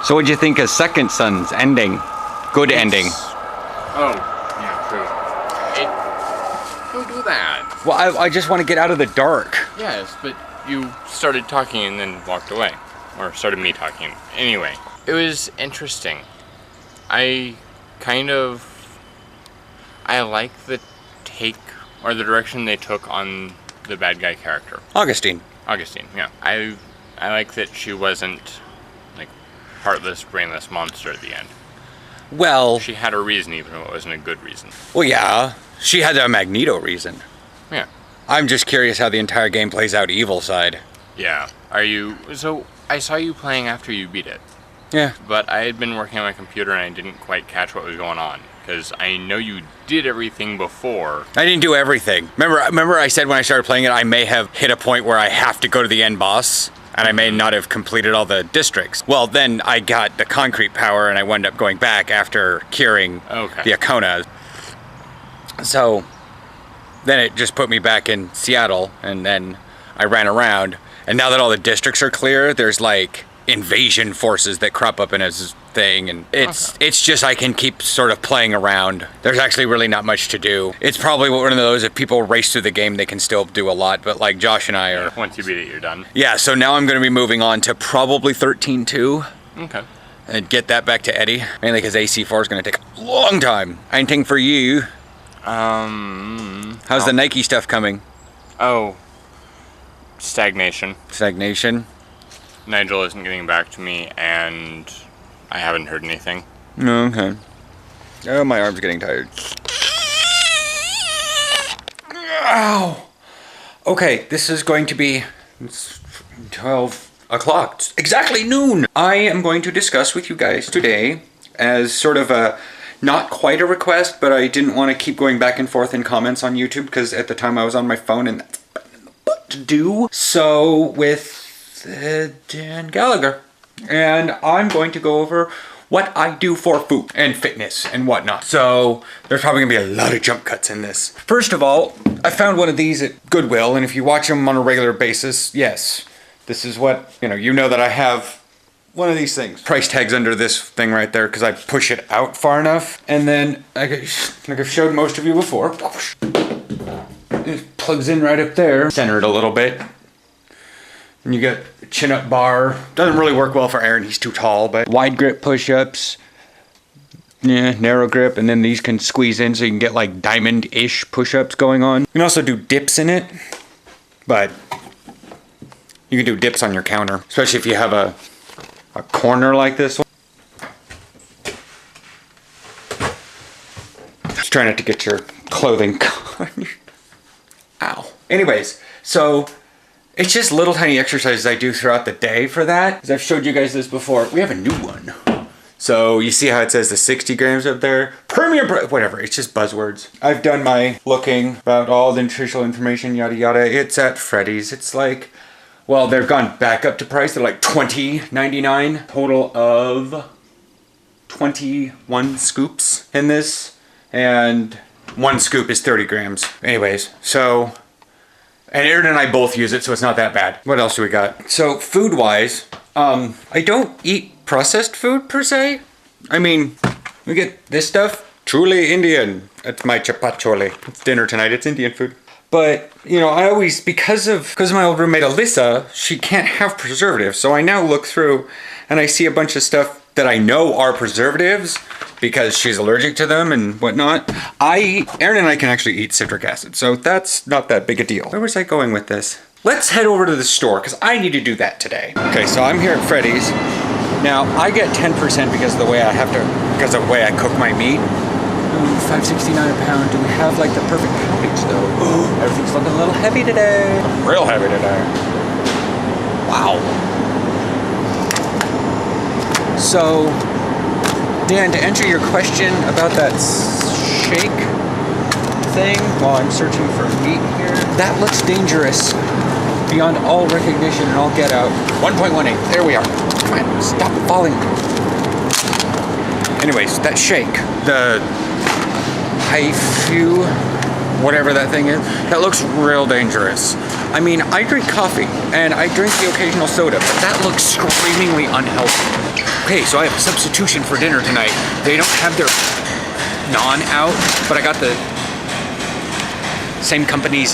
So what'd you think of Second Son's ending? Good ending. Oh, yeah, true. Don't do that. Well, I just want to get out of the dark. Yes, but you started talking and then walked away. Or started me talking. Anyway, it was interesting. I like the take or the direction they took on the bad guy character. Augustine, yeah. I like that she wasn't like heartless, brainless monster at the end. Well, She had a reason, even though it wasn't a good reason. well, yeah, she had a Magneto reason. Yeah. I'm just curious how the entire game plays out evil side. Yeah. So I saw you playing after you beat it, Yeah. but I had been working on my computer and I didn't quite catch what was going on. Because I know you did everything before. I didn't do everything. Remember I said when I started playing it, I may have hit a point where I have to go to the end boss, and I may not have completed all the districts. Well, then I got the concrete power, and I wound up going back after curing the Icona. So then it just put me back in Seattle, and then I ran around. And now that all the districts are clear, there's like invasion forces that crop up in his thing, and it's just I can keep sort of playing around. There's actually really not much to do. It's probably one of those, if people race through the game, they can still do a lot, but like Josh and I are... Once you beat it, you're done. Yeah, so now I'm going to be moving on to probably 13.2. Okay. And get that back to Eddie, mainly because AC4 is going to take a long time. Anything for you? How's the Nike stuff coming? Oh. Stagnation. Stagnation? Nigel isn't getting back to me, and I haven't heard anything. Okay. Oh, my arm's getting tired. Ow! Okay, this is going to be 12 o'clock. Exactly noon! I am going to discuss with you guys today as sort of a, not quite a request, but I didn't want to keep going back and forth in comments on YouTube because at the time I was on my phone and that's what to do. So with Dan Gallagher, and I'm going to go over what I do for food and fitness and whatnot. So there's probably gonna be a lot of jump cuts in this. First of all, I found one of these at Goodwill, and if you watch them on a regular basis, yes, this is what, you know that I have one of these things. Price tag's under this thing right there because I push it out far enough, and then like I've showed most of you before, it plugs in right up there, center it a little bit. And you get a chin-up bar. Doesn't really work well for Aaron, he's too tall, but wide grip push-ups. Yeah, narrow grip, and then these can squeeze in so you can get like diamond-ish push-ups going on. You can also do dips in it, but you can do dips on your counter, especially if you have a corner like this one. Just try not to get your clothing caught. Ow. Anyways, so it's just little tiny exercises I do throughout the day for that. As I've showed you guys this before, we have a new one. So you see how it says the 60 grams up there? Premium, whatever, it's just buzzwords. I've done my looking about all the nutritional information, yada yada. It's at Freddy's. It's like, well, they've gone back up to price. They're like $20.99. Total of 21 scoops in this. And one scoop is 30 grams. Anyways, so... And Aaron and I both use it, so it's not that bad. What else do we got? So food-wise, I don't eat processed food per se. I mean, we get this stuff, truly Indian. That's my chapachole. It's dinner tonight, it's Indian food. But, I always, because of my old roommate Alyssa, she can't have preservatives. So I now look through and I see a bunch of stuff that I know are preservatives because she's allergic to them and whatnot. Aaron and I can actually eat citric acid, so that's not that big a deal. Where was I going with this? Let's head over to the store because I need to do that today. Okay, so I'm here at Freddy's. Now, I get 10% because of the way I cook my meat. $5.69 a pound. Do we have like the perfect poundage though? Everything's looking a little heavy today. Real heavy today. Wow. So, Dan, to answer your question about that shake thing while I'm searching for meat here, that looks dangerous beyond all recognition and all get out. 1.18, there we are. Come on, stop falling. Anyways, that shake, the Haifu, whatever that thing is, that looks real dangerous. I mean, I drink coffee and I drink the occasional soda, but that looks screamingly unhealthy. Okay, so I have a substitution for dinner tonight. They don't have their naan out, but I got the same company's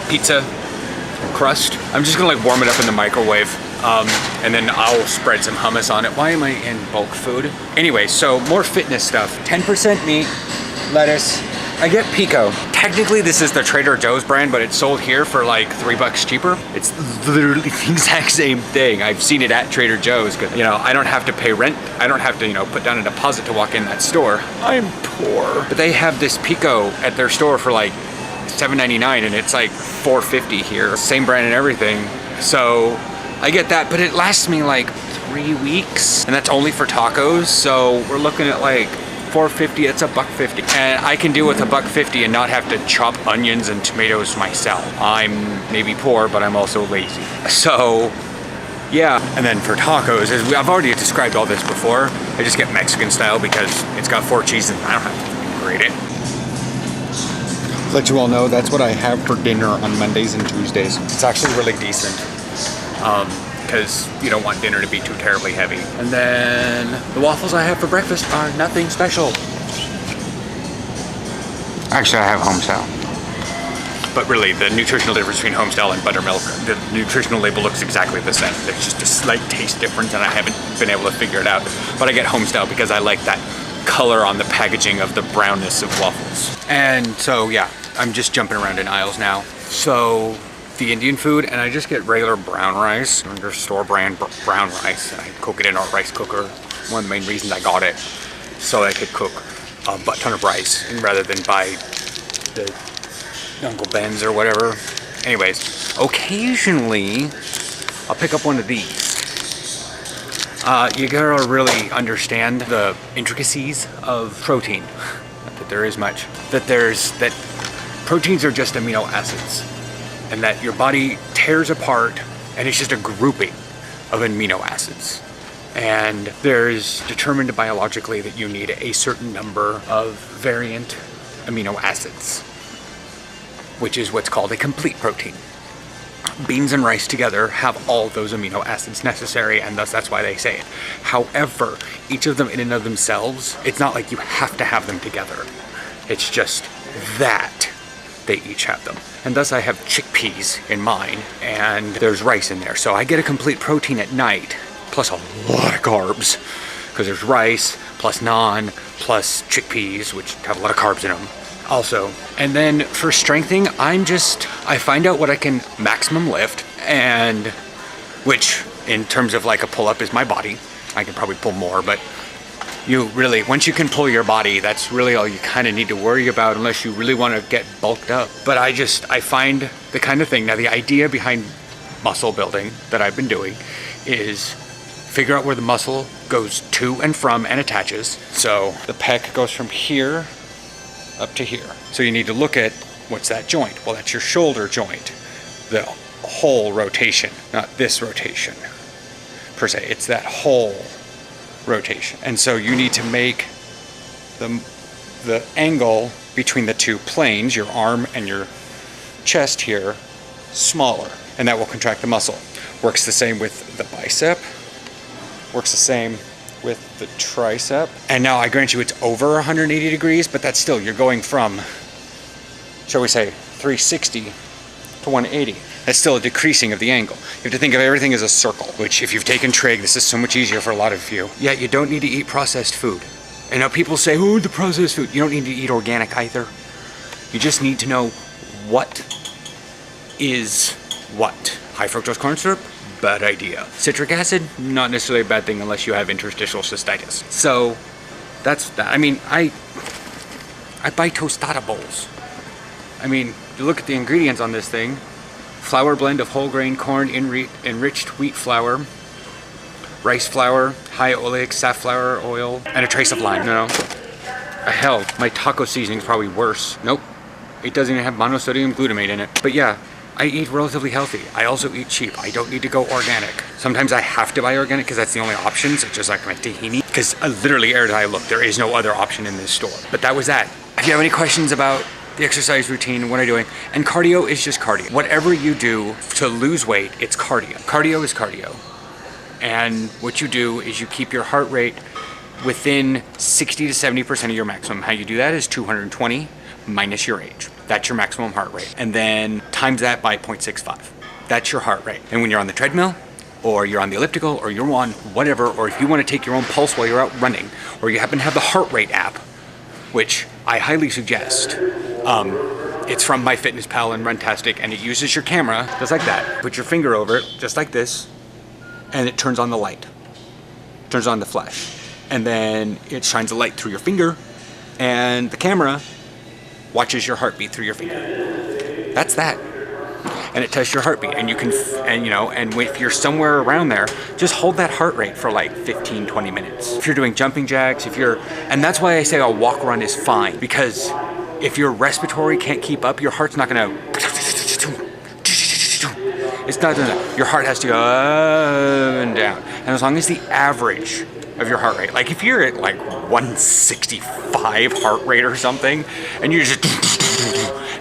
pizza crust. I'm just gonna like warm it up in the microwave, and then I'll spread some hummus on it. Why am I in bulk food? Anyway, so more fitness stuff. 10% meat, lettuce. I get pico. Technically this is the Trader Joe's brand, but it's sold here for like $3 cheaper. It's literally the exact same thing. I've seen it at Trader Joe's, because, you know, I don't have to pay rent. I don't have to, you know, put down a deposit to walk in that store. I'm poor. But they have this pico at their store for like $7.99, and it's like $4.50 here. Same brand and everything. So I get that, but it lasts me like 3 weeks, and that's only for tacos. So we're looking at like $4.50. It's $1.50, and I can deal with $1.50 and not have to chop onions and tomatoes myself. I'm maybe poor, but I'm also lazy. So yeah, and then for tacos, as I've already described all this before, I just get Mexican style because it's got 4 cheeses and I don't have to grate it. Let you all know, that's what I have for dinner on Mondays and Tuesdays. It's actually really decent, because you don't want dinner to be too terribly heavy. And then the waffles I have for breakfast are nothing special. Actually, I have homestyle. But really, the nutritional difference between homestyle and buttermilk, the nutritional label looks exactly the same. There's just a slight taste difference, and I haven't been able to figure it out. But I get homestyle because I like that color on the packaging of the brownness of waffles. And so yeah, I'm just jumping around in aisles now. So the Indian food, and I just get regular brown rice, under store brand brown rice. I cook it in our rice cooker. One of the main reasons I got it, so I could cook a butt ton of rice rather than buy the Uncle Ben's or whatever. Anyways, occasionally I'll pick up one of these. You gotta really understand the intricacies of protein. Not that there is much. That proteins are just amino acids, and that your body tears apart, and it's just a grouping of amino acids. And there's determined biologically that you need a certain number of variant amino acids, which is what's called a complete protein. Beans and rice together have all those amino acids necessary, and thus that's why they say it. However, each of them in and of themselves, it's not like you have to have them together. It's just that they each have them. And thus I have chickpeas in mine, and there's rice in there. So I get a complete protein at night, plus a lot of carbs, because there's rice, plus naan, plus chickpeas, which have a lot of carbs in them also. And then for strengthening, I find out what I can maximum lift, and which in terms of like a pull-up is my body. I can probably pull more, but you really, once you can pull your body, that's really all you kind of need to worry about, unless you really want to get bulked up. But I find the kind of thing, now the idea behind muscle building that I've been doing is figure out where the muscle goes to and from and attaches. So the pec goes from here up to here. So you need to look at, what's that joint? Well, that's your shoulder joint. The whole rotation, not this rotation per se, it's that whole rotation. And so you need to make the angle between the two planes, your arm and your chest here, smaller, and that will contract the muscle. Works the same with the bicep, works the same with the tricep. And now I grant you it's over 180 degrees, but that's still, you're going from, shall we say, 360 to 180. That's still a decreasing of the angle. You have to think of everything as a circle, which if you've taken trig, this is so much easier for a lot of you. Yeah, you don't need to eat processed food. And now people say, oh, the processed food. You don't need to eat organic either. You just need to know what is what. High fructose corn syrup? Bad idea. Citric acid? Not necessarily a bad thing unless you have interstitial cystitis. So that's that. I mean, I buy tostada bowls. I mean, you look at the ingredients on this thing. Flour blend of whole grain corn, enriched wheat flour, rice flour, high oleic safflower oil, and a trace of lime. No. Hell, my taco seasoning is probably worse. Nope. It doesn't even have monosodium glutamate in it. But yeah, I eat relatively healthy. I also eat cheap. I don't need to go organic. Sometimes I have to buy organic because that's the only option, such as like my tahini. Because literally, every time I look, there is no other option in this store. But that was that. If you have any questions about the exercise routine, what I'm doing, and cardio is just cardio. Whatever you do to lose weight, it's cardio. Cardio is cardio. And what you do is you keep your heart rate within 60 to 70% of your maximum. How you do that is 220 minus your age. That's your maximum heart rate. And then times that by 0.65. That's your heart rate. And when you're on the treadmill, or you're on the elliptical, or you're on whatever, or if you want to take your own pulse while you're out running, or you happen to have the heart rate app, which I highly suggest. It's from MyFitnessPal and Runtastic, and it uses your camera, just like that. Put your finger over it, just like this, and it turns on the light. Turns on the flash. And then it shines a light through your finger, and the camera watches your heartbeat through your finger. That's that. And it tests your heartbeat, and you can, and if you're somewhere around there, just hold that heart rate for like 15, 20 minutes. If you're doing jumping jacks, and that's why I say a walk run is fine, because if your respiratory can't keep up, your heart's not gonna, it's not gonna, your heart has to go up and down. And as long as the average of your heart rate, like if you're at like 165 heart rate or something, and you just,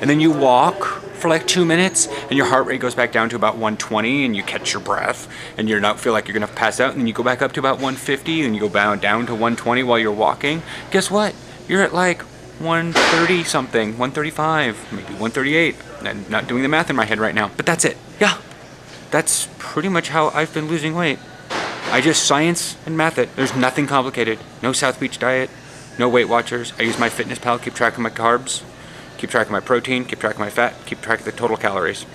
and then you walk for like 2 minutes and your heart rate goes back down to about 120 and you catch your breath and you don't feel like you're gonna pass out, and then you go back up to about 150 and you go down to 120 while you're walking, guess what? You're at like 130 something, 135, maybe 138. I'm not doing the math in my head right now, but that's it. Yeah, that's pretty much how I've been losing weight. I just science and math it. There's nothing complicated. No South Beach diet, no Weight Watchers. I use MyFitnessPal, keep track of my carbs, keep track of my protein, keep track of my fat, keep track of the total calories.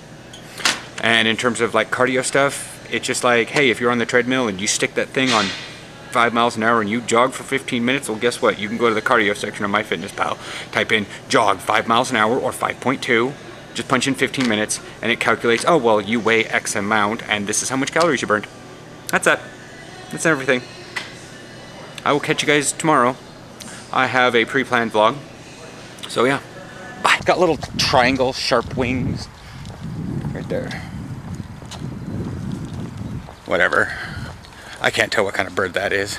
And in terms of like cardio stuff, it's just like, hey, if you're on the treadmill and you stick that thing on 5 miles an hour and you jog for 15 minutes, well, guess what? You can go to the cardio section of MyFitnessPal, type in jog 5 miles an hour or 5.2, just punch in 15 minutes, and it calculates, oh, well, you weigh X amount, and this is how much calories you burned. That's it. That's everything. I will catch you guys tomorrow. I have a pre-planned vlog. So yeah, bye. Got little triangle sharp wings right there. Whatever. I can't tell what kind of bird that is.